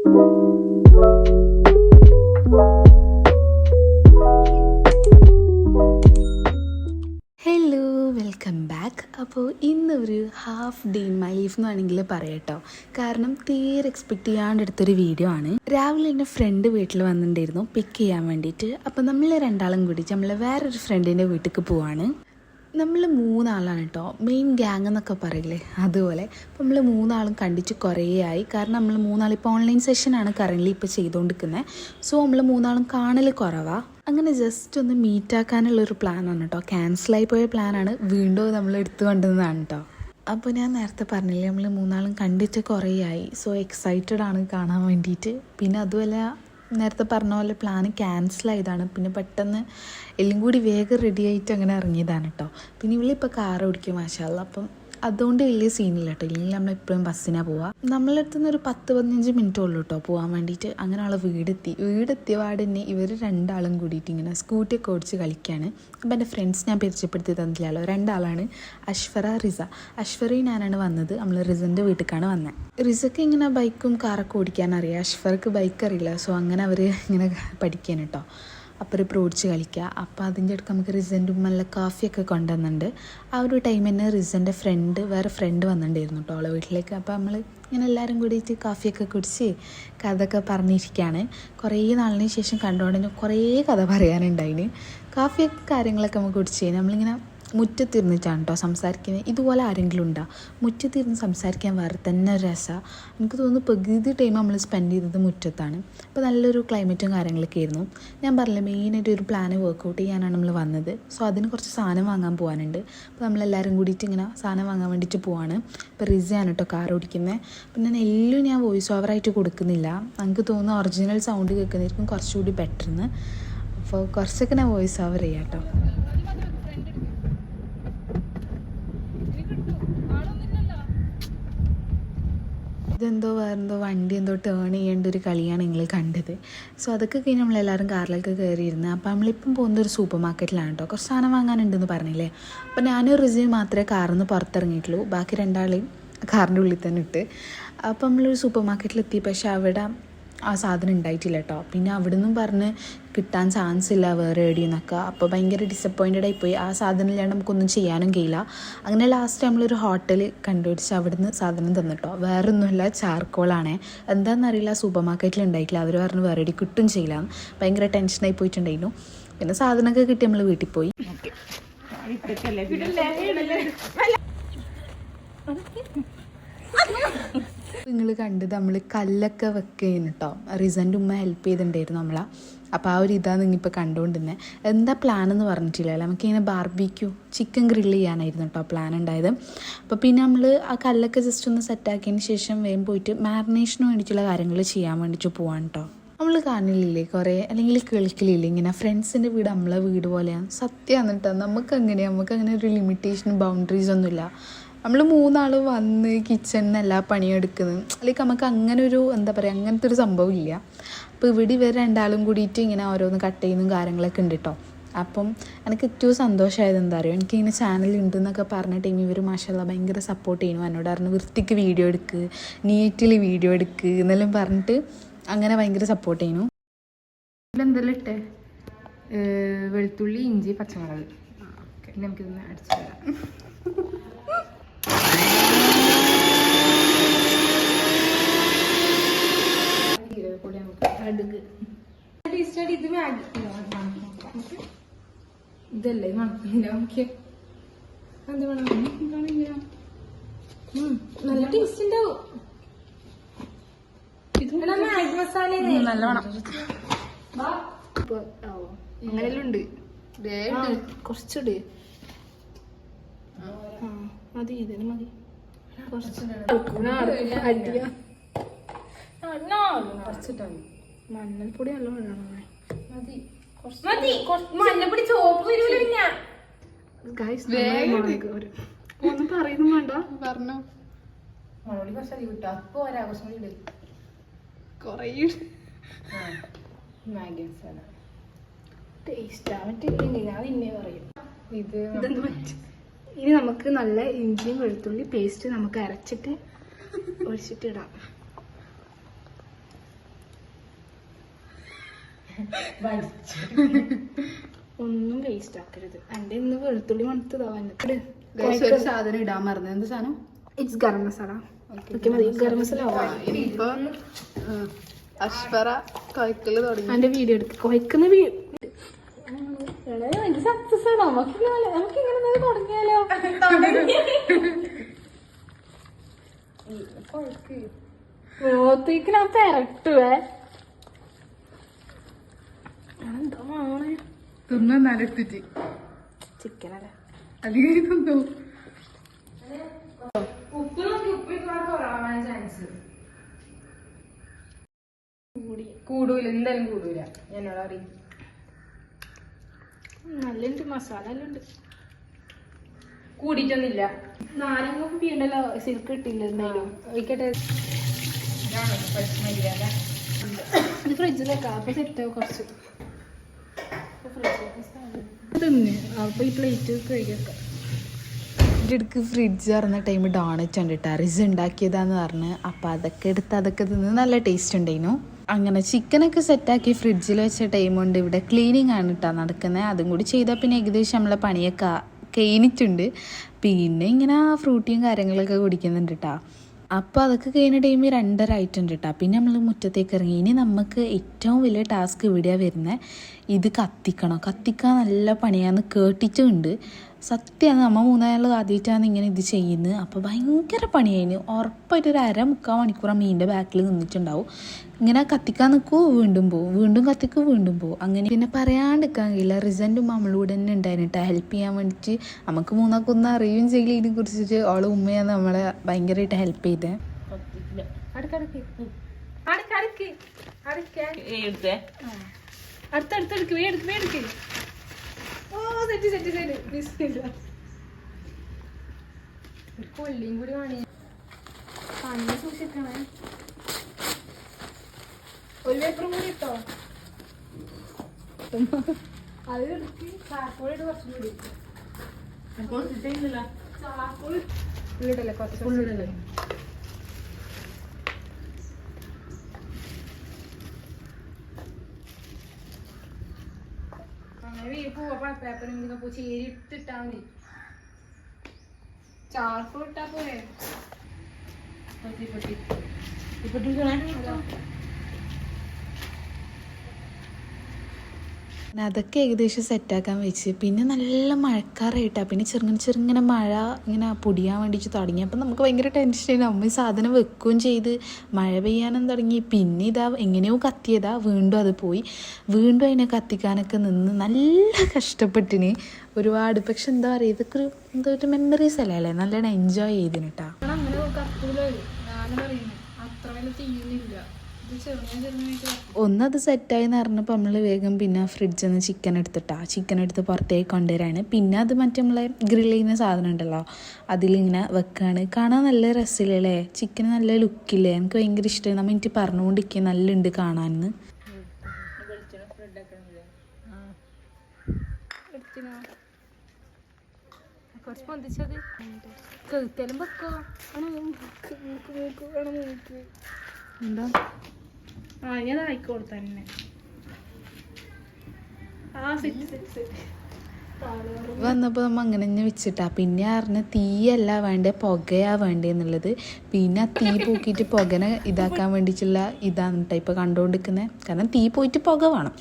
Hello, welcome back. അപ്പോൾ ഇന്നൊരു half day in my life എന്ന് വേണമെങ്കിൽ പറയട്ടോ. കാരണം തീരെ എക്സ്പെക്റ്റ് ചെയ്യാണ്ടെടുത്തൊരു വീഡിയോ ആണ്. രാവിലെ എൻ്റെ ഫ്രണ്ട് വീട്ടിൽ വന്നിട്ടുണ്ടായിരുന്നു പിക്ക് ചെയ്യാൻ വേണ്ടിയിട്ട്. അപ്പോൾ നമ്മൾ രണ്ടാളും കൂടി നമ്മൾ വേറൊരു ഫ്രണ്ടിൻ്റെ വീട്ടിലേക്ക് പോവാണ്. നമ്മൾ മൂന്നാളാണ് കേട്ടോ, മെയിൻ ഗ്യാങ് എന്നൊക്കെ പറയില്ലേ അതുപോലെ. അപ്പോൾ നമ്മൾ മൂന്നാളും കണ്ടിട്ട് കുറേ ആയി. കാരണം നമ്മൾ മൂന്നാളിപ്പോൾ ഓൺലൈൻ സെഷനാണ് കറൻ്റ്ലി ഇപ്പോൾ ചെയ്തുകൊണ്ടിരിക്കുന്നത്. സോ നമ്മൾ മൂന്നാളും കാണൽ കുറവാണ്. അങ്ങനെ ജസ്റ്റ് ഒന്ന് മീറ്റാക്കാനുള്ളൊരു പ്ലാനാണ് കേട്ടോ. ക്യാൻസലായി പോയ പ്ലാനാണ്, വീണ്ടും നമ്മൾ എടുത്തു കൊണ്ടുവന്നതാണ് കേട്ടോ. അപ്പോൾ ഞാൻ നേരത്തെ പറഞ്ഞില്ലേ, നമ്മൾ മൂന്നാളും കണ്ടിട്ട് കുറേ ആയി. സോ എക്സൈറ്റഡ് ആണ് കാണാൻ വേണ്ടിയിട്ട്. പിന്നെ അതുമല്ല, നേരത്തെ പറഞ്ഞ പോലെ പ്ലാന് ക്യാൻസലായതാണ്. പിന്നെ പെട്ടെന്ന് എല്ലാം കൂടി വേഗം റെഡി ആയിട്ട് അങ്ങനെ ഇറങ്ങിയതാണ് കേട്ടോ. പിന്നെ ഇവളിപ്പോൾ കാർ ഓടിക്കും മാഷാഅല്ലാഹ്. അപ്പം അതുകൊണ്ട് വലിയ സീനില്ല കേട്ടോ. ഇല്ലെങ്കിൽ നമ്മളെപ്പോഴും ബസ്സിനാണ് പോവുക. നമ്മളടുത്തുനിന്ന് ഒരു 10-15 മിനിറ്റ് ഉള്ളൂ കേട്ടോ പോകാൻ വേണ്ടിയിട്ട്. അങ്ങനെ ആളെ വീടെത്തിയ പാട് തന്നെ ഇവർ രണ്ടാളും കൂടിയിട്ട് ഇങ്ങനെ സ്കൂട്ടിയൊക്കെ ഓടിച്ച് കളിക്കുകയാണ്. അപ്പോൾ എൻ്റെ ഫ്രണ്ട്സ് ഞാൻ പരിചയപ്പെടുത്തി തന്നില്ലല്ലോ, രണ്ടാളാണ്, അഷ്ഫറ, റിസ. അഷ്ഫറയും ഞാനാണ് വന്നത്. നമ്മൾ റിസൻ്റെ വീട്ടിലേക്കാണ് വന്നത്. റിസക്ക് ഇങ്ങനെ ബൈക്കും കാറൊക്കെ ഓടിക്കാൻ അറിയാം, അഷ്ഫർക്ക് ബൈക്ക് അറിയില്ല. സോ അങ്ങനെ അവർ ഇങ്ങനെ പഠിക്കാൻ കേട്ടോ. അപ്പോൾ ഓടിച്ച് കളിക്കുക. അപ്പോൾ അതിൻ്റെ അടുത്ത് നമുക്ക് റിസൻ്റെ നല്ല കാഫിയൊക്കെ കൊണ്ടുവന്നിട്ടുണ്ട്. ആ ഒരു ടൈം തന്നെ റിസൻ്റെ വേറെ ഫ്രണ്ട് വന്നിട്ടുണ്ടായിരുന്നു കേട്ടോ അവളെ വീട്ടിലേക്ക്. അപ്പോൾ നമ്മൾ ഇങ്ങനെ എല്ലാവരും കൂടിയിട്ട് കാഫിയൊക്കെ കുടിച്ച് കഥയൊക്കെ പറഞ്ഞിരിക്കുകയാണ്. കുറേ നാളിന് ശേഷം കണ്ടുകൊണ്ട് കുറേ കഥ പറയാനുണ്ടായിന്. കാഫിയൊക്കെ കാര്യങ്ങളൊക്കെ നമുക്ക് കുടിച്ച് നമ്മളിങ്ങനെ മുറ്റത്തിരുന്നിട്ടാണ് കേട്ടോ സംസാരിക്കുന്നത്. ഇതുപോലെ ആരെങ്കിലും ഉണ്ടോ മുറ്റത്തിരുന്ന് സംസാരിക്കാൻ? വേറെ തന്നെ ഒരു രസമാണ്. എനിക്ക് തോന്നുന്നു പകുതി ടൈം നമ്മൾ സ്പെൻഡ് ചെയ്തത് മുറ്റത്താണ്. അപ്പോൾ നല്ലൊരു ക്ലൈമറ്റും കാര്യങ്ങളൊക്കെ ആയിരുന്നു. ഞാൻ പറഞ്ഞില്ല, മെയിനായിട്ട് ഒരു പ്ലാന് വർക്കൗട്ട് ചെയ്യാനാണ് നമ്മൾ വന്നത്. സോ അതിന് കുറച്ച് സാധനം വാങ്ങാൻ പോകാനുണ്ട്. അപ്പോൾ നമ്മളെല്ലാവരും കൂടിയിട്ട് ഇങ്ങനെ സാധനം വാങ്ങാൻ വേണ്ടിയിട്ട് പോവാണ്. ഇപ്പോൾ റിസയാണ് കേട്ടോ കാർ ഓടിക്കുന്നത്. പിന്നെ എല്ലാം ഞാൻ വോയിസ് ഓവറായിട്ട് കൊടുക്കുന്നില്ല. എനിക്ക് തോന്നുന്നു ഒറിജിനൽ സൗണ്ട് കേൾക്കുന്നതായിരിക്കും കുറച്ചുകൂടി ബെറ്റർന്ന്. അപ്പോൾ കുറച്ചൊക്കെ ഞാൻ വോയിസ് ഓവർ ചെയ്യാം കേട്ടോ. ഇതെന്തോ വേറെന്തോ വണ്ടി എന്തോ ടേൺ ചെയ്യേണ്ട ഒരു കളിയാണ് നിങ്ങൾ കണ്ടത്. സോ അതൊക്കെ കഴിഞ്ഞ് നമ്മളെല്ലാവരും കാറിലേക്ക് കയറിയിരുന്നത്. അപ്പോൾ നമ്മളിപ്പം പോകുന്ന ഒരു സൂപ്പർ മാർക്കറ്റിലാണ് കേട്ടോ. കുറച്ച് സാധനം വാങ്ങാനുണ്ടെന്ന് പറഞ്ഞില്ലേ. അപ്പോൾ ഞാനും റിസയും മാത്രമേ കാറിൽ നിന്ന് പുറത്തിറങ്ങിയിട്ടുള്ളൂ. ബാക്കി രണ്ടാളെയും കാറിൻ്റെ ഉള്ളിൽ തന്നെ ഇട്ട്. അപ്പോൾ നമ്മളൊരു സൂപ്പർ മാർക്കറ്റിലെത്തി. പക്ഷേ അവിടെ ആ സാധനം ഉണ്ടായിട്ടില്ല കേട്ടോ. പിന്നെ അവിടെ നിന്നും പറഞ്ഞ് കിട്ടാൻ ചാൻസ് ഇല്ല വേറെ എവിടെയെന്നൊക്കെ. അപ്പോൾ ഭയങ്കര ഡിസപ്പോയിൻറ്റഡ് ആയിപ്പോയി. ആ സാധനം ഇല്ലാണ്ട് നമുക്കൊന്നും ചെയ്യാനും കഴിയില്ല. അങ്ങനെ ലാസ്റ്റ് നമ്മളൊരു ഹോട്ടൽ കണ്ടുപിടിച്ച് അവിടുന്ന് സാധനം തന്നിട്ടോ. വേറെ ഒന്നുമില്ല, ചാർക്കോളാണേ. എന്താണെന്നറിയില്ല, സൂപ്പർ മാർക്കറ്റിൽ ഉണ്ടായിട്ടില്ല. അവർ പറഞ്ഞ് വേറെ എവിടെ കിട്ടും ചെയ്യില്ല. ഭയങ്കര ടെൻഷനായി പോയിട്ടുണ്ടായിരുന്നു. പിന്നെ സാധനമൊക്കെ കിട്ടി നമ്മൾ വീട്ടിൽ പോയി. നിങ്ങൾ കണ്ടത് നമ്മൾ കല്ലൊക്കെ വെക്കുകയാണ് കേട്ടോ. റിസൻ്റെ ഉമ്മ ഹെൽപ്പ് ചെയ്തിട്ടുണ്ടായിരുന്നു നമ്മളെ. അപ്പോൾ ആ ഒരു ഇതാണ് നിങ്ങളിപ്പോൾ കണ്ടുകൊണ്ടിരുന്നത്. എന്താ പ്ലാൻ എന്ന് പറഞ്ഞിട്ടില്ല. നമുക്കിങ്ങനെ ബാർബിക്യൂ ചിക്കൻ ഗ്രില്ല് ചെയ്യാനായിരുന്നു കേട്ടോ പ്ലാൻ ഉണ്ടായത്. അപ്പോൾ പിന്നെ നമ്മൾ ആ കല്ലൊക്കെ ജസ്റ്റ് ഒന്ന് സെറ്റാക്കിയതിന് ശേഷം വേഗം പോയിട്ട് മാരിനേഷന് വേണ്ടിയിട്ടുള്ള കാര്യങ്ങൾ ചെയ്യാൻ വേണ്ടിയിട്ട് പോവാണ് കേട്ടോ. നമ്മൾ കാണില്ലേ കുറേ, അല്ലെങ്കിൽ കേൾക്കലില്ലേ ഇങ്ങനെ ഫ്രണ്ട്സിൻ്റെ വീട് നമ്മളെ വീട് പോലെയാണ്. സത്യമാണ് കേട്ടോ. നമുക്കങ്ങനെ ഒരു ലിമിറ്റേഷൻ ബൗണ്ടറീസ് ഒന്നുമില്ല. നമ്മൾ മൂന്നാൾ വന്ന് കിച്ചണിൽ നിന്ന് എല്ലാ പണിയും എടുക്കുന്നത്. ലൈക്ക് നമുക്ക് അങ്ങനെ ഒരു എന്താ പറയുക, അങ്ങനത്തെ ഒരു സംഭവം ഇല്ല. അപ്പോൾ ഇവിടെ ഇവർ രണ്ടാളും കൂടിയിട്ട് ഇങ്ങനെ ഓരോന്ന് കട്ട് ചെയ്യുന്നതും കാര്യങ്ങളൊക്കെ ഉണ്ട് കേട്ടോ. അപ്പം എനിക്ക് ഏറ്റവും സന്തോഷമായത് എന്താ പറയുക, എനിക്കിങ്ങനെ ചാനൽ ഉണ്ടെന്നൊക്കെ പറഞ്ഞ ടൈം ഇവർ മാഷാഅല്ലാഹ് ഭയങ്കര സപ്പോർട്ട് ചെയ്യുന്നു. എന്നോട് പറഞ്ഞു വൃത്തിക്ക് വീഡിയോ എടുക്ക്, നീറ്റിൽ വീഡിയോ എടുക്ക് എന്നെല്ലാം പറഞ്ഞിട്ട് അങ്ങനെ ഭയങ്കര സപ്പോർട്ട് ചെയ്യുന്നു. എന്തെല്ലാം ഇട്ടേ? വെളുത്തുള്ളി, ഇഞ്ചി, പച്ചമുളക്. ഓക്കെ, നമുക്കിതൊന്ന് അടിച്ചു തരാം. ഇതല്ലേ മണക്കില്ല, നമുക്ക് എന്താ വേണം, നല്ല ടേസ്റ്റ് ഉണ്ടാവും. മാഗി മസാല നല്ല വേണം. അങ്ങനെല്ലാം ഉണ്ട്. കുറച്ചുണ്ട് മതി, ഇതിന് മതി. കുറച്ചിട്ടാ മഞ്ഞൾപ്പൊടി നല്ല വേണം. മഞ്ഞപ്പൊടി ചോപ്പ് ഒന്നും പറയുന്നു വേണ്ട, പറഞ്ഞോ. മുളകുപൊടി കുറച്ചതി കിട്ടും. അപ്പൊ ഒരാഘോഷം കൂടി കൊറേ മാഗി മസാല ടേസ്റ്റ് ആവറ്റില്ലെങ്കിൽ ഞാൻ ഇന്നേ പറയും. ഇതെന്ത് പറ്റും. ഇനി നമുക്ക് നല്ല ഇഞ്ചിയും വെളുത്തുള്ളി പേസ്റ്റ് നമുക്ക് അരച്ചിട്ട് ഒഴിച്ചിട്ടിടാം. ഒന്നും വേസ്റ്റ് ആക്കരുത്. എൻ്റെ ഇന്ന് വെളുത്തുള്ളി മണത്തതാ വന്നിട്ട്. ഒരു സാധനം ഇടാൻ മറന്നു. എന്ത് സാധനം? ഇറ്റ്സ് ഗരം മസാല. ഓക്കെ മതി. ഗരം മസാല ഇനിയിപ്പോ അശ്വറ കൊയക്കല് തുടങ്ങി. എൻ്റെ വീഡിയോ എടുത്ത് കൊയക്കുന്ന സക്സസ് ആണോ? നമുക്ക് ഇങ്ങനെ തുടങ്ങിയാലോ? മുഖത്തേക്ക് ഞാൻ പെരട്ടുവേ. എന്താ മാണേ തിന്നിട്ടിട്ട് ചിക്കനല്ലേ അല്ലെങ്കിൽ തിന്നു. കൂടൂല, എന്തായാലും കൂടൂല. എന്നോട് അറിയും. നല്ലുണ്ട്, മസാല എല്ലാം ഉണ്ട്. കൂടിയിട്ടൊന്നുമില്ല. നാരങ്ങ പൊടി ഉണ്ടല്ലോ, സിൽക്ക് ഇട്ടില്ല എന്തായാലും. ഒഴിക്കട്ടെ. ഇത് ഫ്രിഡ്ജിൽ വെക്കാം. അപ്പൊ സെറ്റ് ആവും കുറച്ച്. തിന്ന് അപ്പൊ ഈ പ്ലേറ്റ് കഴുകിയേക്കാം. എൻ്റെ അടുക്ക് ഫ്രിഡ്ജ് തുറന്ന ടൈം ഡോണറ്റ് കണ്ടിട്ടാ റിസ് ഉണ്ടാക്കിയതാന്ന് പറഞ്ഞ്. അപ്പം അതൊക്കെ തിന്ന് നല്ല ടേസ്റ്റ് ഉണ്ടായിരുന്നു. അങ്ങനെ ചിക്കനൊക്കെ സെറ്റാക്കി ഫ്രിഡ്ജിൽ വെച്ച ടൈം കൊണ്ട് ഇവിടെ ക്ലീനിങ് ആണ് കേട്ടോ നടക്കുന്നത്. അതും കൂടി ചെയ്താൽ പിന്നെ ഏകദേശം നമ്മളെ പണിയൊക്കെ കഴിഞ്ഞിട്ടുണ്ട്. പിന്നെ ഇങ്ങനെ ഫ്രൂട്ടിയും കാര്യങ്ങളൊക്കെ കുടിക്കുന്നുണ്ട് കേട്ടോ. അപ്പോൾ അതൊക്കെ കഴിഞ്ഞ ടൈം 2:30 ആയിട്ടുണ്ട് കേട്ടോ. പിന്നെ നമ്മൾ മുറ്റത്തേക്ക് ഇറങ്ങി. ഇനി നമുക്ക് ഏറ്റവും വലിയ ടാസ്ക് ഇവിടെയാണ് വരുന്നത്. ഇത് കത്തിക്കണം. കത്തിക്കാൻ നല്ല പണിയാന്ന് കേട്ടിട്ടുണ്ട്. സത്യമാണ്, നമ്മൾ 3 ആദ്യമായിട്ടാണ് ഇങ്ങനെ ഇത് ചെയ്യുന്നത്. അപ്പോൾ ഭയങ്കര പണിയായിരുന്നു. ഉറപ്പായിട്ട് ഒരു 1/2-3 മണിക്കൂർ മീനിൻ്റെ ബാക്കിൽ നിന്നിട്ടുണ്ടാവും. ഇങ്ങനെ കത്തിക്കാൻ നിൽക്കുമോ വീണ്ടും പോവും, വീണ്ടും കത്തിക്കും വീണ്ടും പോവും. അങ്ങനെ പിന്നെ പറയാണ്ടിരിക്കാൻ കഴിയില്ല. റിസൻറ്റും നമ്മളൂടെ തന്നെ ഉണ്ടായിരുന്നു ഹെൽപ്പ് ചെയ്യാൻ വേണ്ടിയിട്ട്. നമുക്ക് 3 അറിയുകയും ചെയ്യില്ല ഇതിനെ കുറിച്ചിട്ട്. അവളെ ഉമ്മയാണ് നമ്മളെ ഭയങ്കരമായിട്ട് ഹെൽപ്പ് ചെയ്തത്. അടുത്തടുത്തെടുക്ക്. ഓ സെറ്റ് കൊള്ളിയും കൂടി കണ്ണി സൂക്ഷിക്കണേ. ഒരു പേപ്പറും കൂടി ഇട്ടോ. അത് എടുത്ത് ചാർക്കോൾ ഇട്ട് കുറച്ചും കൂടി. ചാർക്കോൾ ഉള്ളിടല്ലേ, കുറച്ച് ഉള്ളിടല്ലേ. പേപ്പറും ഇങ്ങനെ ചേരി ഇട്ടിട്ടാ മതി. ചാർക്കോൾ ഇട്ടാ പോരെ. അതൊക്കെ ഏകദേശം സെറ്റാക്കാൻ വെച്ച്. പിന്നെ നല്ല മഴക്കാറായിട്ടാണ്. പിന്നെ ചെറുങ്ങനെ മഴ ഇങ്ങനെ പൊടിയാൻ വേണ്ടിയിട്ട് തുടങ്ങി. അപ്പം നമുക്ക് ഭയങ്കര ടെൻഷനായി. അമ്മ ഈ സാധനം വെക്കുകയും ചെയ്ത് മഴ പെയ്യാനും തുടങ്ങി. പിന്നെ ഇതാ എങ്ങനെയോ കത്തിയതാ, വീണ്ടും അത് പോയി. വീണ്ടും അതിനെ കത്തിക്കാനൊക്കെ നിന്ന് നല്ല കഷ്ടപ്പെട്ടിന് ഒരുപാട്. പക്ഷെ എന്താ പറയുക, ഇതൊക്കെ എന്തോ ഒരു മെമ്മറീസ് അല്ലേ, നല്ലോണം എൻജോയ് ചെയ്തിന് കേട്ടോ. അങ്ങനെ കത്തൂല. ഞാൻ പറയുന്നത് അത്ര വല്ല തീയുന്നില്ല. ഒന്നത് സെറ്റായിന്ന് പറഞ്ഞപ്പോൾ നമ്മൾ വേഗം പിന്നെ ഫ്രിഡ്ജിൽ നിന്ന് ചിക്കൻ എടുത്ത് പുറത്തേക്ക് കൊണ്ടുവരാണ്. പിന്നെ അത് മറ്റേ നമ്മളെ ഗ്രില്ല് ചെയ്യുന്ന സാധനം ഉണ്ടല്ലോ, അതിലിങ്ങനെ വെക്കുകയാണ്. കാണാൻ നല്ല രസമില്ലേ, ചിക്കൻ നല്ല ലുക്കില്ലേ. എനിക്ക് ഭയങ്കര ഇഷ്ടമായി. നമ്മൾ എനിക്ക് പറഞ്ഞുകൊണ്ടിരിക്കുക നല്ലുണ്ട് കാണാൻ. കുറച്ച് പൊന്തിച്ചത് കഴുത്തേലും വെക്കോ. എന്താ ഞാൻ ആയിക്കോളൂ തന്നെ. വന്നപ്പോൾ നമ്മൾ അങ്ങനെ തന്നെ വെച്ചിട്ടാ. പിന്നെ അറിഞ്ഞ തീയല്ല വേണ്ടേ, പുകയാ വേണ്ടേ എന്നുള്ളത്. പിന്നെ തീ പൂക്കിയിട്ട് പുകനെ ഇതാക്കാൻ വേണ്ടിയിട്ടുള്ള ഇതാണ് കേട്ടോ ഇപ്പോൾ കണ്ടുകൊണ്ടിരിക്കുന്നത്. കാരണം തീ പോയിട്ട് പുക വേണം.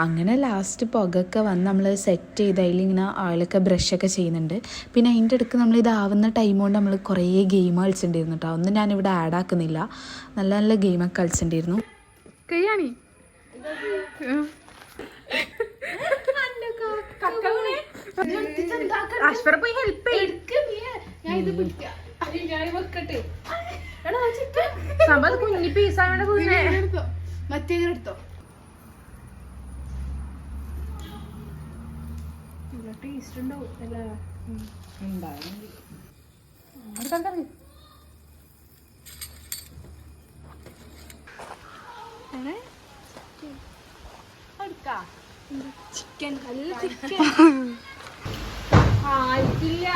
അങ്ങനെ ലാസ്റ്റ് പുകയൊക്കെ വന്ന് നമ്മൾ സെറ്റ് ചെയ്ത് അതിലിങ്ങനെ ഓയിലൊക്കെ ബ്രഷൊക്കെ ചെയ്യുന്നുണ്ട്. പിന്നെ അതിൻ്റെ ഇടയ്ക്ക് നമ്മൾ ഇതാവുന്ന ടൈം കൊണ്ട് നമ്മൾ കുറേ ഗെയിം കളിച്ചിട്ടുണ്ടായിരുന്നു കേട്ടോ. ഒന്നും ഞാനിവിടെ ആഡ് ആക്കുന്നില്ല. നല്ല നല്ല ഗെയിമൊക്കെ കളിച്ചിട്ടുണ്ടായിരുന്നു. കയ്യാണി അശ്വര പോയി ഹെൽപ്പ് ഞാൻ ഇത് വെക്കട്ടെ. സംഭവം കുഞ്ഞി പീസാണ്. മറ്റേ എടുത്തോ. ടേസ്റ്റ് ഉണ്ടാവും അല്ലേ. ചിക്കൻ നല്ല ചിക്കൻ ആയിട്ടില്ല.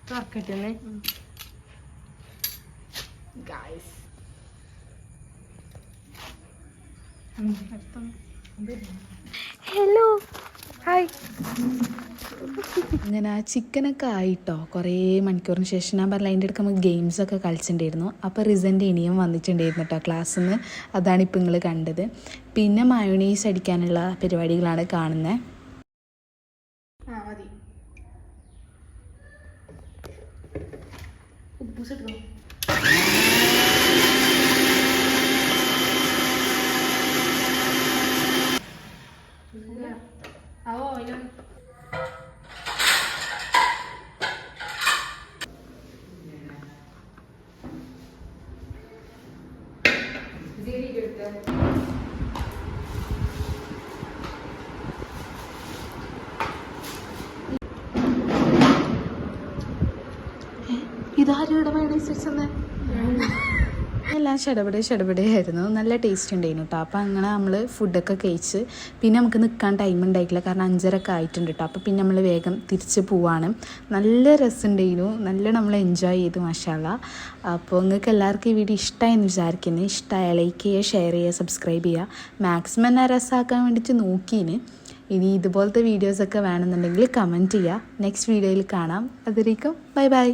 തുറക്കട്ടെ ഗായ്സ്. Hello hi. അങ്ങനെ ആ ചിക്കനൊക്കെ ആയിട്ടോ കുറേ മണിക്കൂറിന് ശേഷം ഞാൻ പറഞ്ഞില്ല അതിൻ്റെ അടുത്ത് നമുക്ക് ഗെയിംസൊക്കെ കളിച്ചിട്ടുണ്ടായിരുന്നു. അപ്പോൾ റിസൻ്റെ ഇനിയും വന്നിട്ടുണ്ടായിരുന്നു കേട്ടോ ക്ലാസ്സിൽ നിന്ന്. അതാണ് ഇപ്പം നിങ്ങൾ കണ്ടത്. പിന്നെ മയോണൈസ് അടിക്കാനുള്ള പരിപാടികളാണ് കാണുന്നത്. മതി. ഉപ്പൂസിട്ടോ ആവോ അതിലും ഇതാരുടെ മയോണൈസ് വെച്ചെന്ന് എല്ലാം ഷടപടയായിരുന്നു. നല്ല ടേസ്റ്റ് ഉണ്ടായിരുന്നു കേട്ടോ. അപ്പോൾ അങ്ങനെ നമ്മൾ ഫുഡൊക്കെ കഴിച്ച് പിന്നെ നമുക്ക് നിൽക്കാൻ ടൈം ഉണ്ടായിട്ടില്ല, കാരണം 5:30 ആയിട്ടുണ്ട് കേട്ടോ. അപ്പോൾ പിന്നെ നമ്മൾ വേഗം തിരിച്ച് പോവാണ്. നല്ല രസമുണ്ടായിരുന്നു, നല്ല നമ്മൾ എൻജോയ് ചെയ്തു മാഷാല്ലാ. അപ്പോൾ നിങ്ങൾക്ക് എല്ലാവർക്കും ഈ വീഡിയോ ഇഷ്ടമായെന്ന് വിചാരിക്കുന്നു. ഇഷ്ടമായ ലൈക്ക് ചെയ്യുക, ഷെയർ ചെയ്യുക, സബ്സ്ക്രൈബ് ചെയ്യുക. മാക്സിമം എന്നെ രസമാക്കാൻ വേണ്ടിയിട്ട് നോക്കീന്. ഇനി ഇതുപോലത്തെ വീഡിയോസൊക്കെ വേണമെന്നുണ്ടെങ്കിൽ കമൻറ്റ് ചെയ്യുക. നെക്സ്റ്റ് വീഡിയോയിൽ കാണാം. അതുവരേക്കും ബൈ ബൈ.